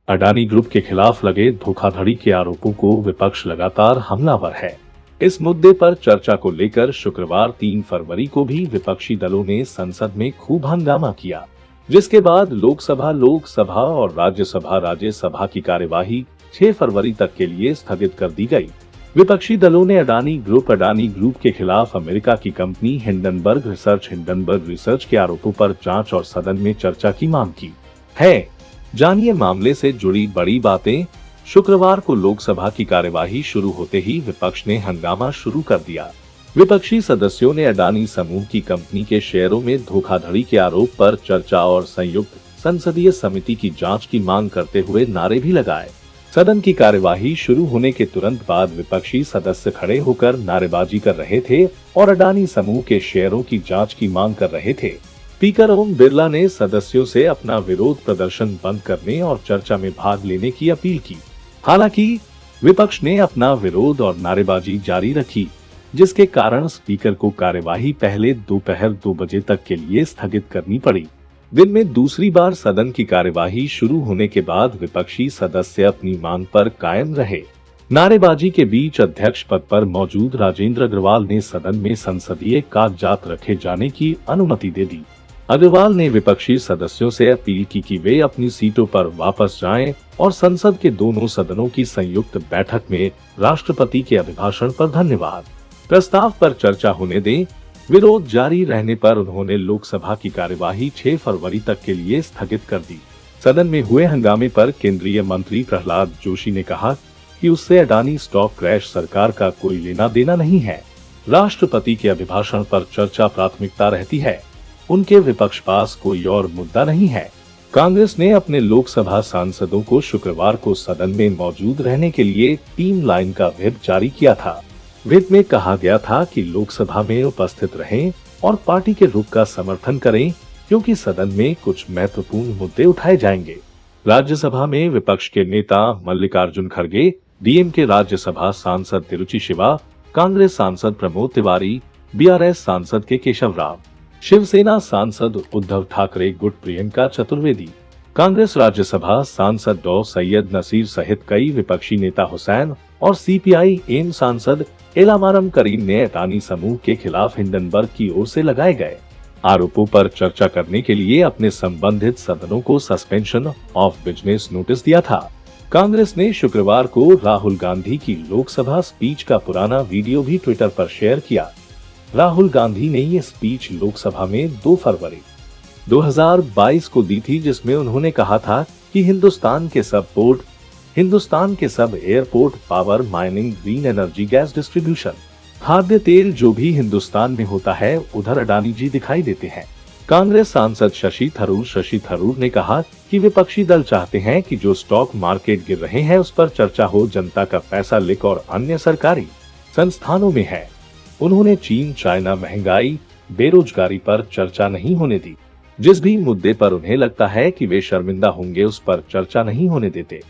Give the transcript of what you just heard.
Adani group के खिलाफ लगे धोखाधड़ी के आरोपों को विपक्ष लगातार हमलावर है। इस मुद्दे पर चर्चा को लेकर शुक्रवार 3 फरवरी को भी विपक्षी दलों ने संसद में खूब हंगामा किया, जिसके बाद लोकसभा और राज्यसभा की कार्यवाही 6 फरवरी तक के लिए स्थगित कर दी गई। विपक्षी दलों ने अडानी ग्रुप के खिलाफ अमेरिका की कंपनी हिंडनबर्ग रिसर्च के आरोपों पर जांच और सदन में चर्चा की मांग की है। जानिए मामले से जुड़ी बड़ी बातें। शुक्रवार को लोकसभा की कार्यवाही शुरू होते ही विपक्ष ने हंगामा शुरू कर दिया। विपक्षी सदस्यों ने अडानी समूह की कंपनी के शेयरों में धोखाधड़ी के आरोप पर चर्चा और संयुक्त संसदीय समिति की जांच की मांग करते हुए नारे भी लगाए। सदन की कार्यवाही शुरू होने के तुरंत बाद विपक्षी सदस्य खड़े होकर नारेबाजी कर रहे थे और अडानी समूह के शेयरों की जांच की मांग कर रहे थे। स्पीकर ओम बिरला ने सदस्यों से अपना विरोध प्रदर्शन बंद करने और चर्चा में भाग लेने की अपील की। हालांकि विपक्ष ने अपना विरोध और नारेबाजी जारी रखी, जिसके कारण स्पीकर को कार्यवाही पहले दोपहर 2 बजे तक के लिए स्थगित करनी पड़ी। दिन में दूसरी बार सदन की कार्यवाही शुरू होने के बाद विपक्षी सदस्य अपनी मांग पर कायम रहे। नारेबाजी के बीच अध्यक्ष पद पर मौजूद राजेंद्र अग्रवाल ने सदन में संसदीय कागजात रखे जाने की अनुमति दे दी। अग्रवाल ने विपक्षी सदस्यों से अपील की कि वे अपनी सीटों पर वापस जाएं और संसद के दोनों सदनों की संयुक्त बैठक में राष्ट्रपति के अभिभाषण पर धन्यवाद प्रस्ताव पर चर्चा होने दें। विरोध जारी रहने पर उन्होंने लोकसभा की कार्यवाही 6 फरवरी तक के लिए स्थगित कर दी। सदन में हुए हंगामे पर केंद्रीय मंत्री प्रहलाद जोशी ने कहा कि उससे अडानी स्टॉक क्रैश सरकार का कोई लेना देना नहीं है। राष्ट्रपति के अभिभाषण पर चर्चा प्राथमिकता रहती है। उनके विपक्ष पास कोई और मुद्दा नहीं है। कांग्रेस ने अपने लोकसभा सांसदों को शुक्रवार को सदन में मौजूद रहने के लिए टीम लाइन का व्हिप जारी किया था। व्हिप में कहा गया था कि लोकसभा में उपस्थित रहें और पार्टी के रुख का समर्थन करें, क्योंकि सदन में कुछ महत्वपूर्ण मुद्दे उठाए जाएंगे। राज्यसभा में विपक्ष के नेता मल्लिकार्जुन खड़गे, डीएमके राज्यसभा सांसद तिरुचि शिवा, कांग्रेस सांसद प्रमोद तिवारी, बीआरएस सांसद के केशव राव, शिवसेना सांसद उद्धव ठाकरे, गुट प्रियंका चतुर्वेदी, कांग्रेस राज्यसभा सांसद डॉ सैयद नसीर सहित कई विपक्षी नेता हुसैन और सीपीआई एम सांसद एलामारम करीम ने अडानी समूह के खिलाफ हिंडनबर्ग की ओर से लगाए गए आरोपों पर चर्चा करने के लिए अपने संबंधित सदनों को सस्पेंशन ऑफ बिजनेस नोटिस दिया था। कांग्रेस ने शुक्रवार को राहुल गांधी की लोकसभा स्पीच का पुराना वीडियो भी ट्विटर पर शेयर किया। राहुल गांधी ने ये स्पीच लोकसभा में 2 फरवरी 2022 को दी थी, जिसमें उन्होंने कहा था कि हिंदुस्तान के सब airport, power, mining, green energy, gas distribution, खाद्य तेल जो भी हिंदुस्तान में होता है उधर अडानी जी दिखाई देते हैं। कांग्रेस सांसद शशि थरूर ने कहा कि विपक्षी दल चाहते हैं कि जो स्टॉक मार्केट गिर रहे हैं उस पर चर्चा हो, जनता का पैसा लिक और अन्य सरकारी संस्थानों में है। उन्होंने चीन, चाइना, महंगाई, बेरोजगारी पर चर्चा नहीं होने दी। जिस भी मुद्दे पर उन्हें लगता है कि वे शर्मिंदा होंगे उस पर चर्चा नहीं होने देते।